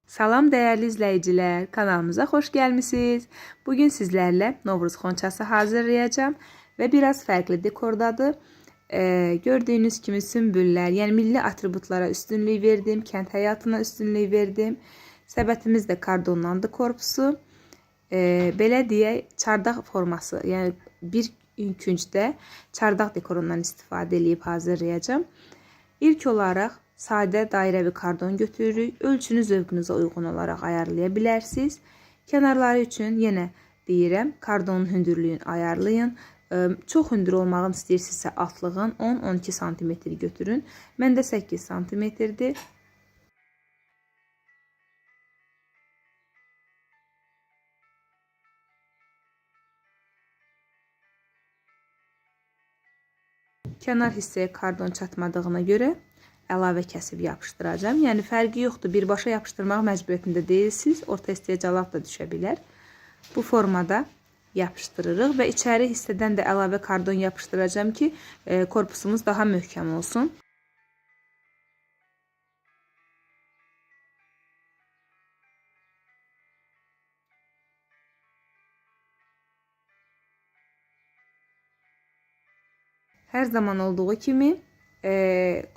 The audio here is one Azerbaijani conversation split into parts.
Salam dəyərli izləyicilər, kanalımıza xoş gəlmisiniz. Bugün sizlərlə Novruz xonçası hazırlayacağım və biraz fərqli dekordadır. Gördüyünüz kimi sümbüllər, yəni milli atributlara üstünlük verdim, kənd həyatına üstünlük verdim. Səbətimiz də kardonlandı korpusu. Belə deyək, çardaq forması, yəni bir küncdə çardaq dekorundan istifadə edib hazırlayacağım. İlk olaraq sadə dairəvi kardon götürürük. Ölçünü zövqünüzə uyğun olaraq ayarlaya bilərsiniz. Kənarları üçün yenə deyirəm, kardonun hündürlüyünü ayarlayın. Çox hündür olmağını istəyirsinizsə altlığın 10-12 sm götürün. Məndə 8 sm-dir. Kənar hissəyə kardon çatmadığına görə əlavə kəsib yapışdıracağım. Yəni fərqi yoxdur. Birbaşa yapışdırmaq məcburiyyətində deyilsiniz. Orta hissəyə calaq da düşə bilər. Bu formada yapışdırırıq və içəri hissədən də əlavə kardon yapışdıracağım ki, korpusumuz daha möhkəm olsun. Hər zaman olduğu kimi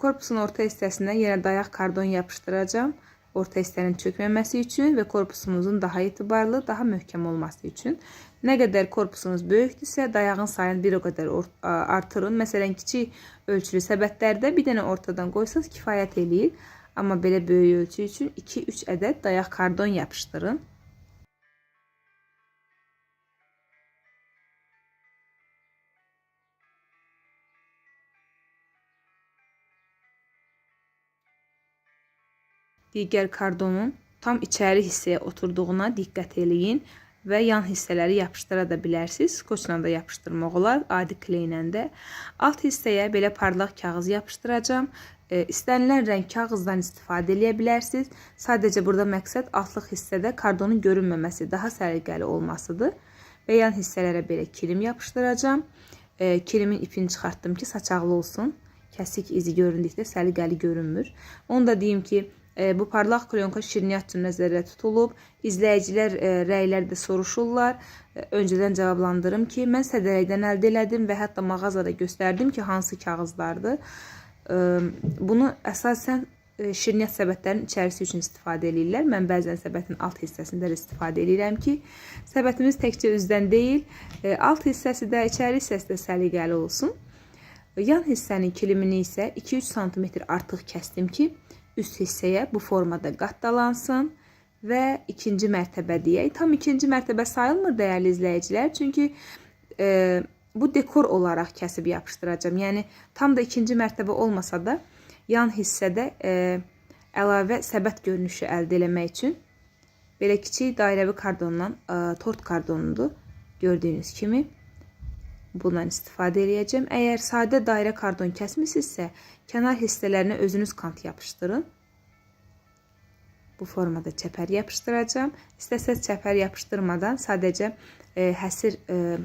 korpusun orta hissəsinə yenə dayaq kardon yapışdıracağım. Orta hissənin çökməməsi üçün və korpusumuzun daha etibarlı, daha möhkəm olması üçün. Nə qədər korpusunuz böyükdürsə, dayağın sayını bir o qədər artırın. Məsələn, kiçik ölçülü səbətlərdə bir dənə ortadan qoysanız kifayət eləyir. Amma belə böyük ölçü üçün 2-3 ədəd dayaq kardon yapışdırın. Digər kardonun tam içəri hissəyə oturduğuna diqqət eləyin və yan hissələri yapışdıra da bilərsiniz. Skoçla da yapışdırmaq olar, adi kleylə də. Alt hissəyə belə parlaq kağız yapışdıracağım. İstənilən rəng kağızdan istifadə edə bilərsiniz. Sadəcə burada məqsəd altlıq hissədə kardonun görünməməsi, daha səliqəli olmasıdır. Və yan hissələrə belə kilim yapışdıracağım. Kilimin ipini çıxartdım ki, saçaqlı olsun. Kəsik izi göründükdə səliqəli görünmür. Onu da deyim ki, bu parlaq klyonka şirniyyat üçün nəzərdə tutulub. İzləyicilər rəylərdə soruşurlar. Öncədən cavablandırım ki, mən sədələkdən əldə elədim və hətta mağazada göstərdim ki, hansı kağızlardır. Bunu əsasən şirniyyat səbətlərinin içərisi üçün istifadə edirlər. Mən bəzən səbətin alt hissəsində də istifadə edirəm ki, səbətimiz təkcə üzdən deyil, alt hissəsi də, içəri hissəsi də səliqəli olsun. Yan hissənin kilimini isə 2-3 sm artıq kəsdim ki, üst hissəyə bu formada qatlalansın və ikinci mərtəbə deyək. Tam ikinci mərtəbə sayılmır dəyərli izləyicilər. Çünki bu dekor olaraq kəsib yapışdıracağım. Yəni tam da ikinci mərtəbə olmasa da yan hissədə əlavə səbət görünüşü əldə etmək üçün belə kiçik dairəvi kardondan tort kardonudur. Gördüyünüz kimi bundan istifadə edəcəm. Əgər sadə dairə kardon kəsmisinizsə, kənar hissələrinə özünüz kant yapışdırın. Bu formada çəpər yapışdıracağım. İstəsəz çəpər yapışdırmadan sadəcə həsir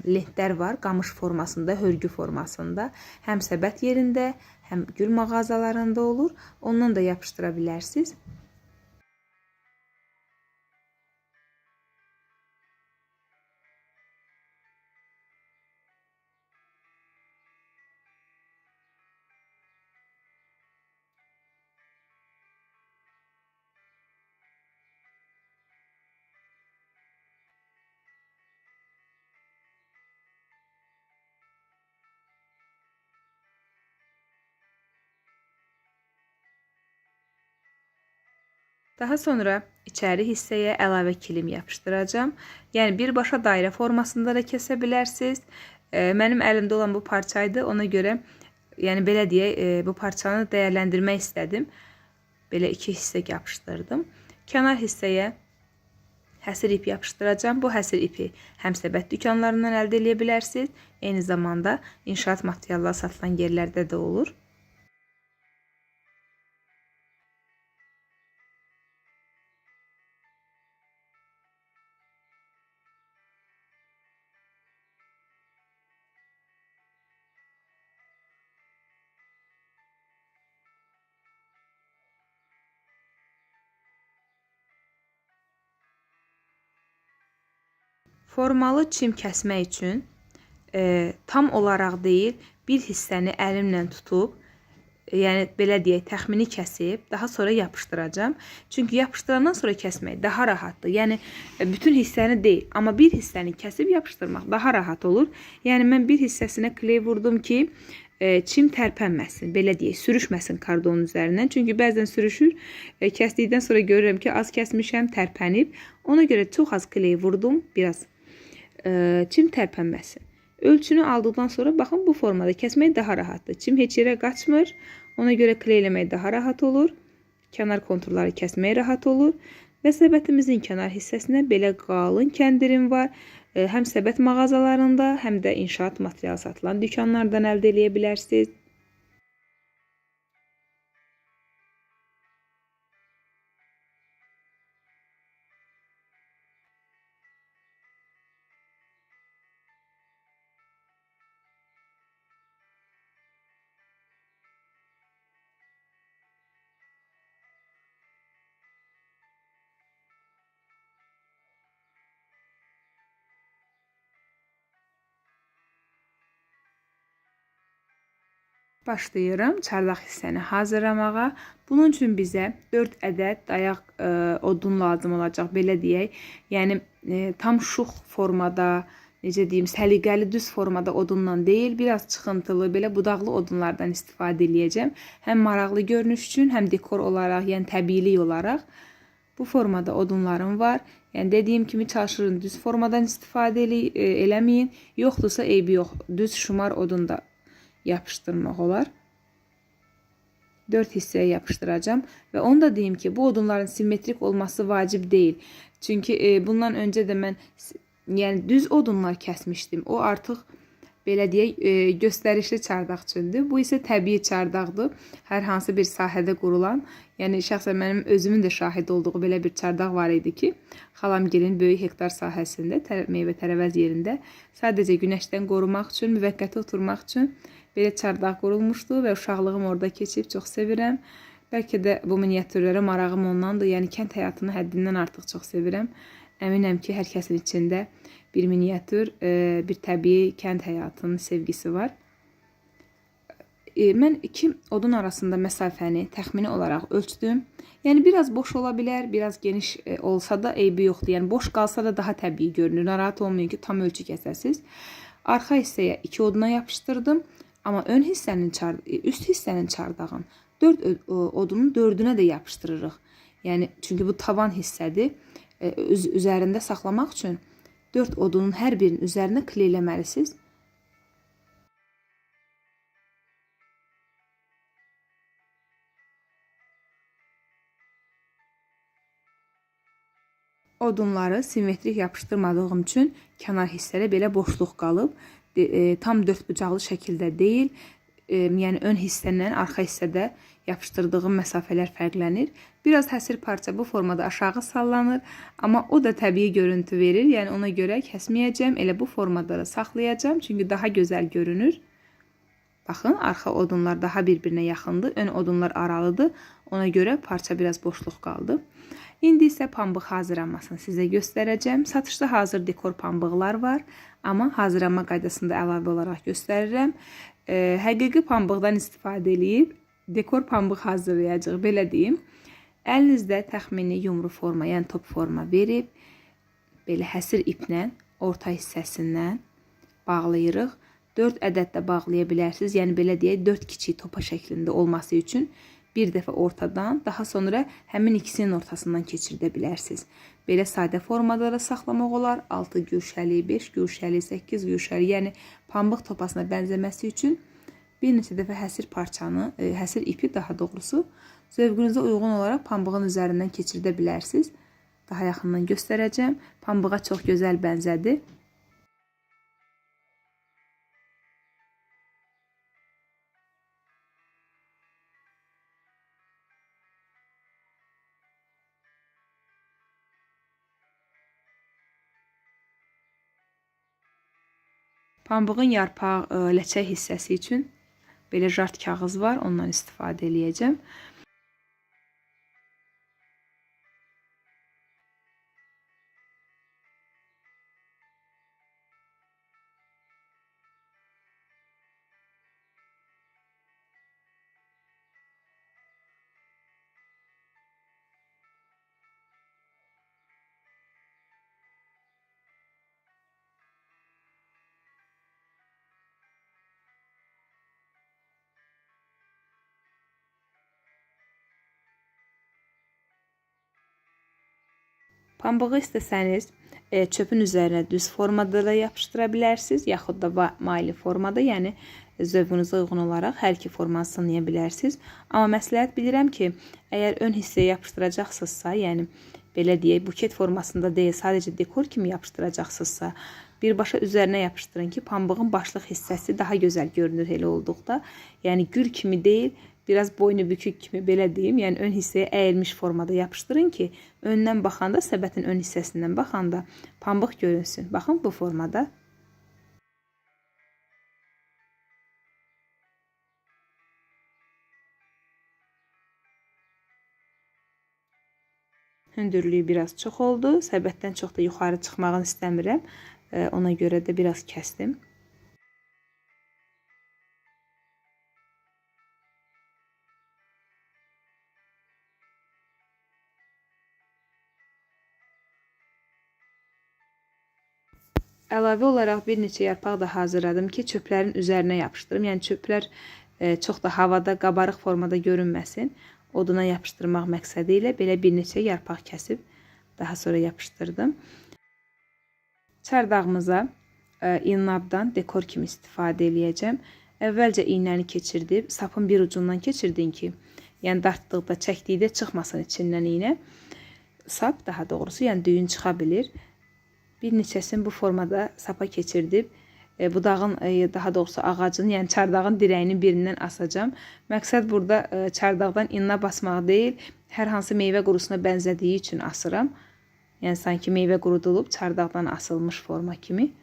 lentlər var. Qamış formasında, hörgü formasında. Həm səbət yerində, həm gül mağazalarında olur. Ondan da yapışdıra bilərsiniz. Daha sonra içəri hissəyə əlavə kilim yapışdıracağım. Yəni birbaşa dairə formasında da kəsə bilərsiniz. Mənim əlimdə olan bu parçaydı. Ona görə, yəni belə deyək, bu parçanı dəyərləndirmək istədim. Belə iki hissə yapışdırdım. Kənar hissəyə həsir ip yapışdıracağım. Bu həsir ipi həm səbət dükanlarından əldə edə bilərsiniz. Eyni zamanda inşaat materialları satılan yerlərdə də olur. Formalı çim kəsmək üçün tam olaraq deyil, bir hissəni əlimlə tutub, yəni belə deyək, təxmini kəsib, daha sonra yapışdıracağım. Çünki yapışdırandan sonra kəsmək daha rahatdır. Yəni bütün hissəni deyil, amma bir hissəni kəsib yapışdırmaq daha rahat olur. Yəni mən bir hissəsinə kley vurdum ki, çim tərpənməsin, belə deyək, sürüşməsin kardonun üzərindən. Çünki bəzən sürüşür, kəsdikdən sonra görürəm ki, az kəsmişəm, tərpənib. Ona görə çox az kley vurdum, biraz çim tərpənməsin. Ölçünü aldıqdan sonra baxın bu formada kəsmək daha rahatdır. Çim heç yerə qaçmır. Ona görə kleyləmək daha rahat olur. Kənar konturları kəsmək rahat olur. Və səbətimizin kənar hissəsinə belə qalın kəndirim var. Həm səbət mağazalarında, həm də inşaat materialı satılan dükanlardan əldə edə bilərsiniz. Başlayıram çardaq hissəni hazırlamağa. Bunun üçün bizə 4 ədəd dayaq odun lazım olacaq, belə deyək. Yəni tam şux formada, necə deyim, səliqəli düz formada odundan deyil, biraz çıxıntılı, belə budaqlı odunlardan istifadə edəcəm. Həm maraqlı görünüş üçün, həm dekor olaraq, yəni təbiilik olaraq bu formada odunlarım var. Yəni dediyim kimi çalışırın düz formadan istifadə eləməyin. Yoxdursa eybi yox, düz şumar odun da yapışdırmaq olar. 4 hissəyə yapışdıracağım və onu da deyim ki, bu odunların simmetrik olması vacib deyil. Çünki bundan öncə də mən yəni düz odunlar kəsmişdim. O artıq belə deyək, göstərişli çardaq üçündür. Bu isə təbii çardaqdır. Hər hansı bir sahədə qurulan, yəni şəxsən mənim özümün də şahid olduğu belə bir çardaq var idi ki, xalamgilin böyük hektar sahəsində, meyvə tərəvəz yerində sadəcə günəşdən qorumaq üçün, müvəqqəti oturmaq üçün belə çardaq qurulmuşdu və uşaqlığım orada keçib, çox sevirəm. Bəlkə də bu miniatürlərə marağım ondandır. Yəni kənd həyatını həddindən artıq çox sevirəm. Əminəm ki, hər kəsin içində bir miniatür, bir təbii kənd həyatının sevgisi var. Mən iki odun arasında məsafəni təxmini olaraq ölçdüm. Yəni biraz boş ola bilər, biraz geniş olsa da eybi yoxdur. Yəni boş qalsa da daha təbii görünür. Narahat olmayın ki, tam ölçü kəsəsiz. Arxa hissəyə 2 oduna yapışdırdım. Amma ön hissənin, üst hissənin çardağın 4 odunun 4-ünə də yapışdırırıq. Yəni, çünki bu tavan hissədir. Üzərində saxlamaq üçün 4 odunun hər birinin üzərinə kleyləməlisiniz. Odunları simmetrik yapışdırmadığım üçün kənar hissədə belə boşluq qalıb. Tam 4 bucaqlı şəkildə deyil, yəni ön hissədən arxa hissədə yapışdırdığım məsafələr fərqlənir. Biraz həsir parça bu formada aşağı sallanır, amma o da təbii görüntü verir. Yəni ona görə kəsməyəcəm, elə bu formada da saxlayacağım, çünki daha gözəl görünür. Baxın, arxa odunlar daha bir-birinə yaxındır, ön odunlar aralıdır. Ona görə parça biraz boşluq qaldı. İndi isə pambıq hazırlanmasını sizə göstərəcəm. Satışda hazır dekor pambıqlar var, amma hazırlanma qaydasında əlavə olaraq göstərirəm. Həqiqi pambıqdan istifadə edib dekor pambıq hazırlayacaq, belə deyim. Əlinizdə təxmini yumru forma, yəni top forma verib, belə həsir iplə orta hissəsindən bağlayırıq. 4 ədəd də bağlaya bilərsiniz, yəni belə deyək, 4 kiçik topa şəklində olması üçün bir dəfə ortadan, daha sonra həmin ikisinin ortasından keçirdə bilərsiniz. Belə sadə formada da saxlamaq olar. 6 güşəli, 5 güşəli, 8 güşəli, yəni pambıq topasına bənzəməsi üçün bir neçə dəfə həsir parçanı, həsir ipi daha doğrusu, zövqünüzə uyğun olaraq pambığın üzərindən keçirdə bilərsiniz. Daha yaxından göstərəcəm. Pambığa çox gözəl bənzədi. Pambığın yarpaq, ləçək hissəsi üçün belə jart kağız var, ondan istifadə edəcəm. Pambığı istəsəniz çöpün üzərinə düz formada da yapışdıra bilərsiniz, yaxud da maili formada, yəni zövqünüzə uyğun olaraq hər iki formanı sınaya bilərsiniz. Amma məsləhət bilirəm ki, əgər ön hissəyə yapışdıracaqsınızsa, yəni belə deyək, buket formasında deyil, sadəcə dekor kimi yapışdıracaqsınızsa, birbaşa üzərinə yapışdırın ki, pambığın başlıq hissəsi daha gözəl görünür elə olduqda. Yəni gül kimi deyil, biraz boynu bükük kimi, belə deyim, yəni ön hissəyə əyilmiş formada yapışdırın ki, öndən baxanda, səbətin ön hissəsindən baxanda pambıq görünsün. Baxın bu formada. Hündürlüyü biraz çox oldu. Səbətdən çox da yuxarı çıxmağını istəmirəm. Ona görə də biraz kəsdim. Əlavə olaraq bir neçə yarpaq da hazırladım ki, çöplərin üzərinə yapışdırım. Yəni çöplər çox da havada, qabarıq formada görünməsin. Oduna yapışdırmaq məqsədi ilə belə bir neçə yarpaq kəsib daha sonra yapışdırdım. Çardağımıza innabdan dekor kimi istifadə eləyəcəm. Əvvəlcə iynəni keçirdib, sapın bir ucundan keçirdin ki, yəni dartdıqda, çəkdikdə çıxmasın içindən iynə. Sap daha doğrusu, yəni düyün çıxa bilir. Bir neçəsini bu formada sapa keçirdib, budağın, daha doğrusu ağacın, yəni çardağın dirəyinin birindən asacağım. Məqsəd burada çardağdan inna basmaq deyil, hər hansı meyvə qurusuna bənzədiyi üçün asıram. Yəni sanki meyvə qurudulub çardağdan asılmış forma kimi.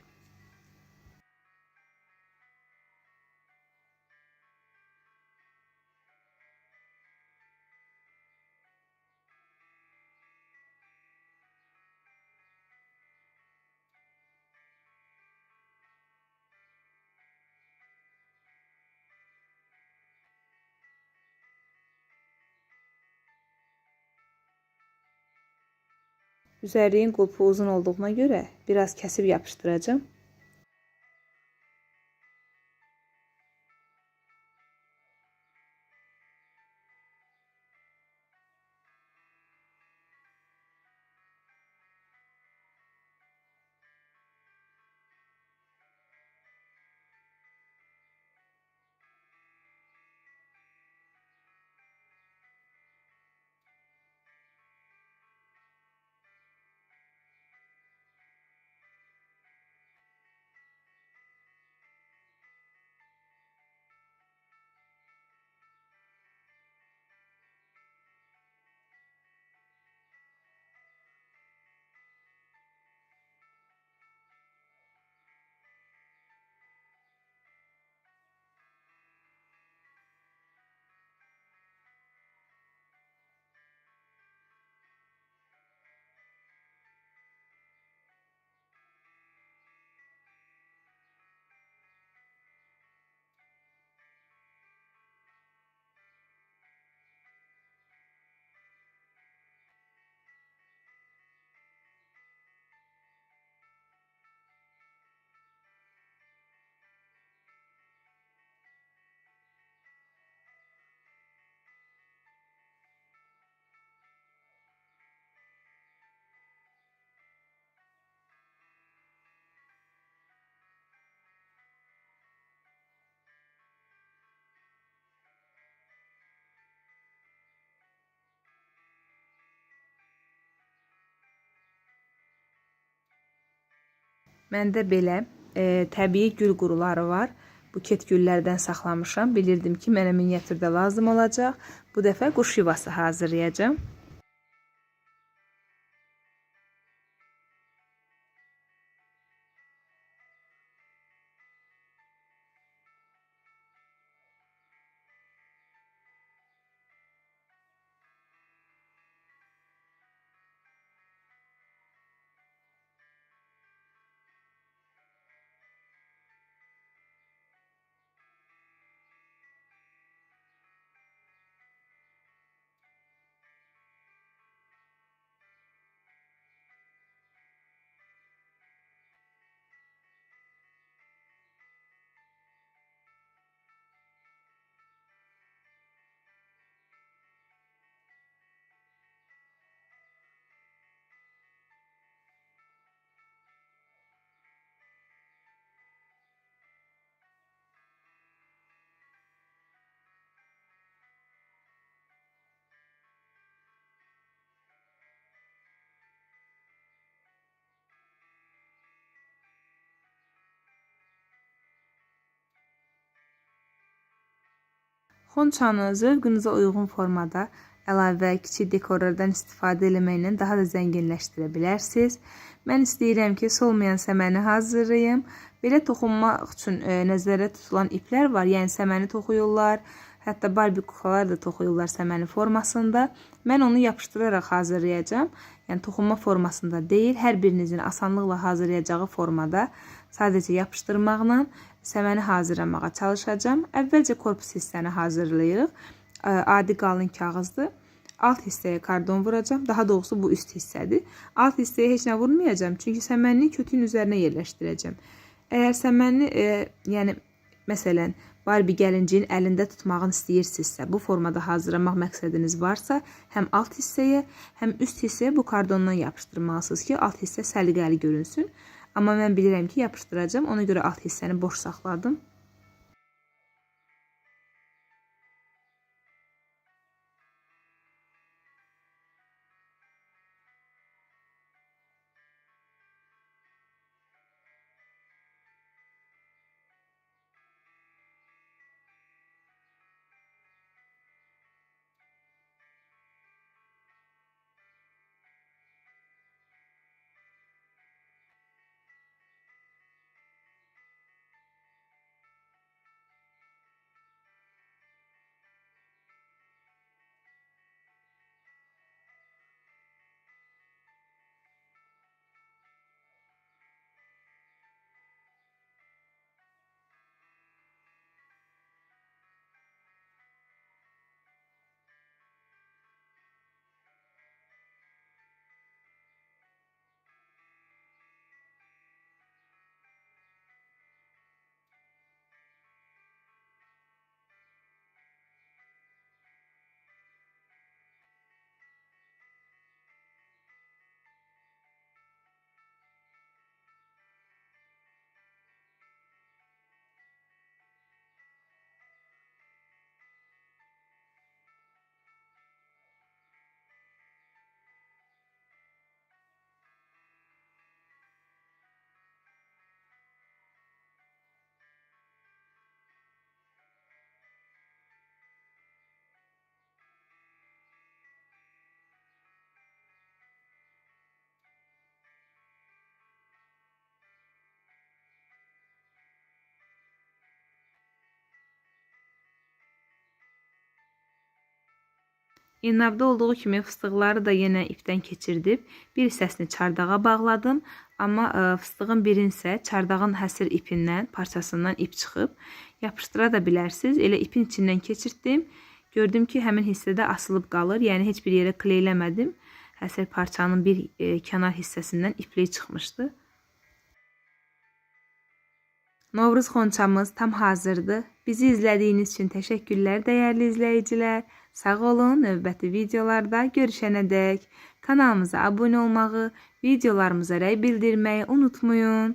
Üzərliyin qulpu uzun olduğuna görə biraz kəsib yapışdıracağım. Məndə belə təbii gül quruları var. Buket güllərdən saxlamışam. Bilirdim ki, mənə miniatürdə lazım olacaq. Bu dəfə quş yuvası hazırlayacağım. Xonçanı zövqünüzə uyğun formada əlavə kiçik dekorlardan istifadə etməklə daha da zənginləşdirə bilərsiniz. Mən istəyirəm ki, solmayan səməni hazırlayım. Belə toxunmaq üçün nəzərdə tutulan iplər var. Yəni səməni toxuyurlar, hətta Barbie kuklalar da toxuyurlar səməni formasında. Mən onu yapışdıraraq hazırlayacağım. Yəni toxunma formasında deyil, hər birinizin asanlıqla hazırlayacağı formada sadəcə yapışdırmaqla səməni hazırlamağa çalışacağım. Əvvəlcə korpus hissəni hazırlayırıq. Adi qalın kağızdır. Alt hissəyə kardon vuracağım. Daha doğrusu bu üst hissədir. Alt hissəyə heç nə vurmayacağım. Çünki səmənini kötüyün üzərinə yerləşdirəcəm. Əgər səmənini, yəni məsələn, Barbie gəlinciyin əlində tutmağını istəyirsinizsə, bu formada hazırlamaq məqsədiniz varsa, həm alt hissəyə, həm üst hissəyə bu kardondan yapışdırmalısınız ki, alt hissə səliqəli görünsün. Amma mən bilirəm ki, yapışdıracağım. Ona görə alt hissəni boş saxladım. İnabda olduğu kimi fıstıqları da yenə ipdən keçirdib bir hissəsini çardağa bağladım. Amma fıstığın birini isə çardağın həsir ipindən, parçasından ip çıxıb. Yapışdıra da bilərsiniz. Elə ipin içindən keçirtdim. Gördüm ki, həmin hissədə asılıb qalır. Yəni heç bir yerə kleyləmədim. Həsir parçanın bir kənar hissəsindən iplik çıxmışdı. Novruz xonçamız tam hazırdır. Bizi izlədiyiniz üçün təşəkkürlər dəyərli izləyicilər. Sağ olun, növbəti videolarda görüşənədək kanalımıza abunə olmağı, videolarımıza rəy bildirməyi unutmayın.